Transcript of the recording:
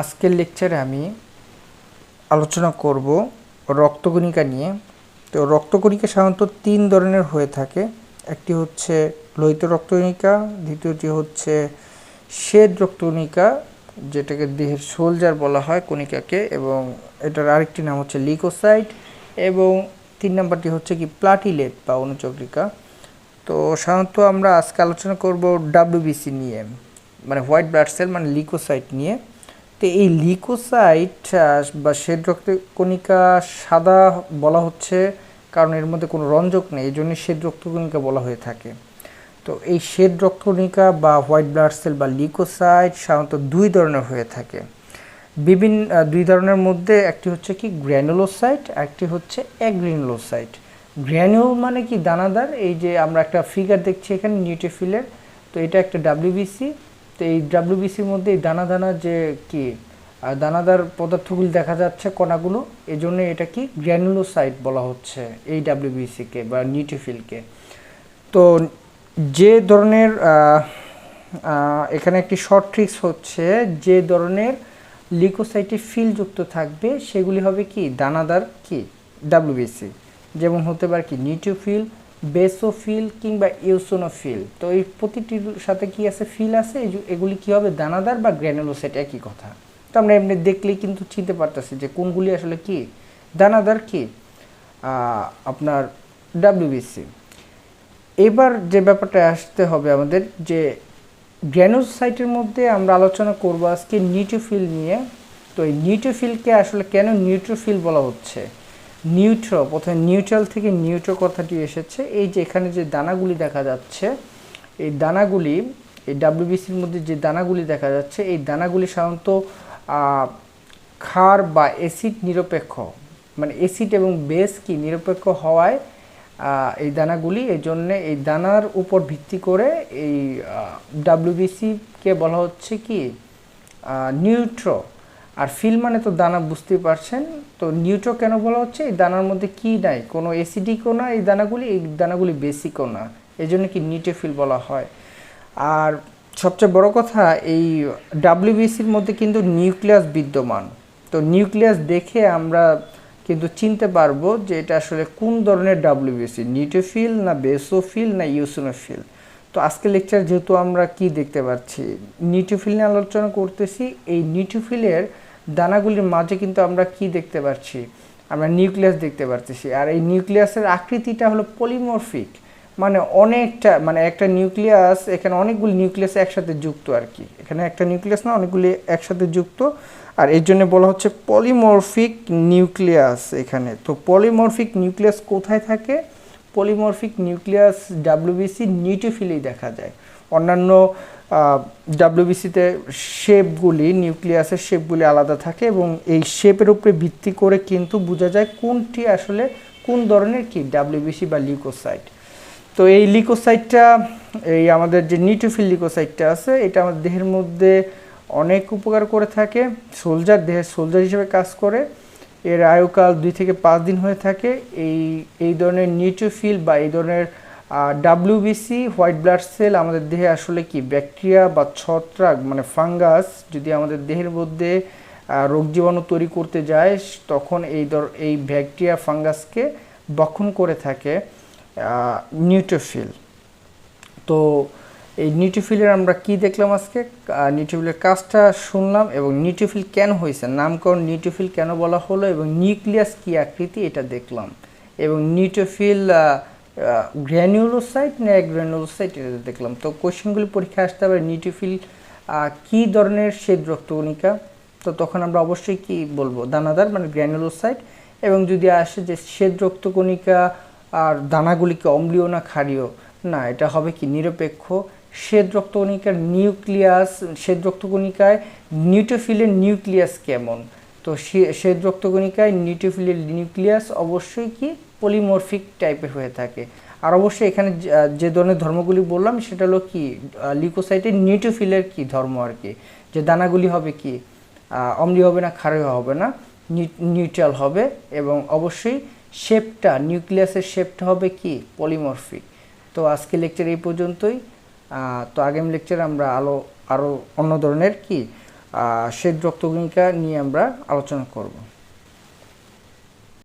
আজকের লেকচারে আমি আলোচনা করব রক্তকণিকা নিয়ে। তো রক্তকণিকা সাধারণত তিন ধরনের হয়ে থাকে। একটি হচ্ছে লোহিত রক্তকণিকা, দ্বিতীয়টি হচ্ছে শ্বেত রক্তকণিকা, যেটাকে দেহের সোলজার বলা হয় কণিকাকে, এবং এটার আরেকটি নাম হচ্ছে লিউকোসাইট, এবং তিন নম্বরটি হচ্ছে কি প্লাটিলেট বা অনুচক্রিকা। তো সাধারণত আমরা আজকে আলোচনা করব ডাব্লিউবিসি নিয়ে, মানে হোয়াইট ব্লাড সেল মানে লিউকোসাইট নিয়ে। তো এই লিউকোসাইট বা শ্বেত রক্তকণিকা সাদা বলা হচ্ছে কারণ এর মধ্যে কোনো রঞ্জক নেই, এই জন্য শ্বেত রক্তকণিকা বলা হয়ে থাকে। তো এই শ্বেত রক্তকণিকা বা হোয়াইট ব্লাড সেল বা লিউকোসাইট সাধারণত দুই ধরনের হয়ে থাকে। বিভিন্ন দুই ধরনের মধ্যে একটি হচ্ছে কি গ্র্যানুলোসাইট, একটি হচ্ছে অ্যাগ্রানুলোসাইট। গ্র্যানুল মানে কি দানাদার, এই যে আমরা একটা ফিগার দেখছি এখানে নিউট্রোফিলের, তো এটা একটা ডাব্লিউবিসি। তো এই ডাব্লিউবিসির মধ্যে এই দানা দানা যে কি দানাদার পদার্থগুলি দেখা যাচ্ছে কণাগুলো, এই জন্য এটা কি গ্র্যানুলোসাইট বলা হচ্ছে এই ডাব্লিউবিসিকে বা নিউট্রোফিলকে। তো যে ধরনের এখানে একটি শর্ট ট্রিক্স হচ্ছে, যে ধরনের লিউকোসাইটে ফিলযুক্ত থাকবে সেগুলি হবে কি দানাদার কি ডাব্লিউবিসি। যেমন হতে পারে কি নিউট্রোফিল, বেসোফিল কিংবা ইওসিনোফিল। তো এই প্রতিটির সাথে কি আছে, ফিল আছে, এগুলি কি হবে দানাদার বা গ্র্যানুলোসাইট, একই কথা। তো আমরা এমনি দেখলেই কিন্তু চিনতে পারতেছি যে কোনগুলি আসলে কি দানাদার কি আপনার ডাব্লিউবিসি। এবার যে ব্যাপারটা আসতে হবে আমাদের, যে গ্র্যানুলোসাইটের মধ্যে আমরা আলোচনা করব আজকে নিউট্রোফিল নিয়ে। তো এই নিউট্রোফিলকে আসলে কেন নিউট্রোফিল বলা হচ্ছে, নিউট্রো, প্রথমে নিউট্রাল থেকে নিউট্রো কথাটি এসেছে। এই যে এখানে যে দানাগুলি দেখা যাচ্ছে, এই দানাগুলি, এই ডাব্লিউবিসির মধ্যে যে দানাগুলি দেখা যাচ্ছে, এই দানাগুলি সাধারণত ক্ষার বা অ্যাসিড নিরপেক্ষ, মানে অ্যাসিড এবং বেস কি নিরপেক্ষ হওয়ায় এই দানাগুলি, এই জন্যে এই দানার উপর ভিত্তি করে এই ডাব্লিউবিসিকে বলা হচ্ছে কি নিউট্রো। আর ফিল মানে তো দানা, বুঝতেই পারছেন। তো নিউট্রো কেন বলা হচ্ছে, এই দানার মধ্যে কি নাই, কোনো অ্যাসিডিকও না এই দানাগুলি বেসিকও না, এই জন্য কি নিউট্রোফিল বলা হয়। আর সবচেয়ে বড় কথা, এই ডাব্লিউবিসির মধ্যে কিন্তু নিউক্লিয়াস বিদ্যমান। তো নিউক্লিয়াস দেখে আমরা কিন্তু চিনতে পারবো যে এটা আসলে কোন ধরনের ডাব্লিউবিসি, নিউট্রোফিল না বেসোফিল না ইওসিনোফিল। তো আজকে লেকচার যেহেতু আমরা কি দেখতে পাচ্ছি, নিউট্রোফিল নিয়ে আলোচনা করতেছি, এই নিউট্রোফিলের দানাগুলির মাঝে কিন্তু আমরা কি দেখতে পাচ্ছি, আমরা নিউক্লিয়াস দেখতে পাচ্ছি। আর এই নিউক্লিয়াসের আকৃতিটা হলো পলিমরফিক, মানে অনেকটা, মানে একটা নিউক্লিয়াস, এখানে অনেকগুলি নিউক্লিয়াস একসাথে যুক্ত আর কি, এখানে একটা নিউক্লিয়াস না অনেকগুলি একসাথে যুক্ত, আর এর জন্য বলা হচ্ছে পলিমরফিক নিউক্লিয়াস এখানে। তো পলিমরফিক নিউক্লিয়াস কোথায় থাকে, পলিমরফিক নিউক্লিয়াস ডাব্লিউবিসি নিউট্রোফিলেই দেখা যায়। অন্যান্য ডাব্লিউবিসিতে শেপগুলি, নিউক্লিয়াসের শেপগুলি আলাদা থাকে, এবং এই শেপের উপরে ভিত্তি করে কিন্তু বোঝা যায় কোনটি আসলে কোন ধরনের কি ডাব্লিউবিসি বা লিউকোসাইট। তো এই লিউকোসাইটটা, এই আমাদের যে নিউট্রোফিল লিউকোসাইটটা আছে, এটা আমাদের দেহের মধ্যে অনেক উপকার করে থাকে। সোলজার, দেহের সোলজার হিসেবে কাজ করে। এর আয়ুকাল 2 থেকে 5 দিন হয়ে থাকে। এই ধরনের নিউট্রোফিল বা এই ধরনের ডাব্লিউবিসি হোয়াইট ব্লাড সেল আমাদের দেহে আসলে কি ব্যাকটেরিয়া বা ছত্রাক মানে ফাঙ্গাস যদি আমাদের দেহের মধ্যে রোগ জীবাণু তৈরি করতে যায়, তখন এই ব্যাকটেরিয়া ফাঙ্গাসকে ভক্ষণ করে থাকে নিউট্রোফিল। তো এই নিউট্রোফিলের আমরা কি দেখলাম আজকে, নিউট্রোফিলের কাজটা শুনলাম, এবং নিউট্রোফিল কেন হয়েছে, নামকরণ নিউট্রোফিল কেন বলা হলো, এবং নিউক্লিয়াস কি আকৃতি এটা দেখলাম, এবং নিউট্রোফিল গ্র্যানুলোসাইট না অ্যাগ্রানুলোসাইট এটা দেখলাম। তো কোশ্চেনগুলি পরীক্ষায় আসতে হবে নিউট্রোফিল কি ধরনের শ্বেত রক্তকণিকা, তো তখন আমরা অবশ্যই কি বলবো দানাদার মানে গ্র্যানুলোসাইট। এবং যদি আসে যে শ্বেত রক্তকণিকা আর দানাগুলি কি অম্লীয় না ক্ষারীয়, না এটা হবে কি নিরপেক্ষ। শ্বেত রক্তকণিকার নিউক্লিয়াস, শ্বেত রক্তকণিকায় নিউট্রোফিলের নিউক্লিয়াস কেমন, তো শ্বেত রক্তকণিকায় নিউট্রোফিলের নিউক্লিয়াস অবশ্যই কি পলিমরফিক টাইপের হয়ে থাকে। আর অবশ্যই এখানে যে ধরনের ধর্মগুলি বললাম সেটা হলো কি লিউকোসাইটের নিউট্রোফিলের কি ধর্ম আর কি, যে দানাগুলি হবে কি অম্লীয় হবে না ক্ষারীয় হবে না, নিউট্রাল হবে, এবং অবশ্যই শেপটা, নিউক্লিয়াসের শেপটা হবে কি পলিমরফিক। তো আজকে লেকচার এই পর্যন্তই। তো আগামী লেকচারে আমরা আরও অন্য ধরনের কি শ্বেত রক্তকণিকা নিয়ে আমরা আলোচনা করব।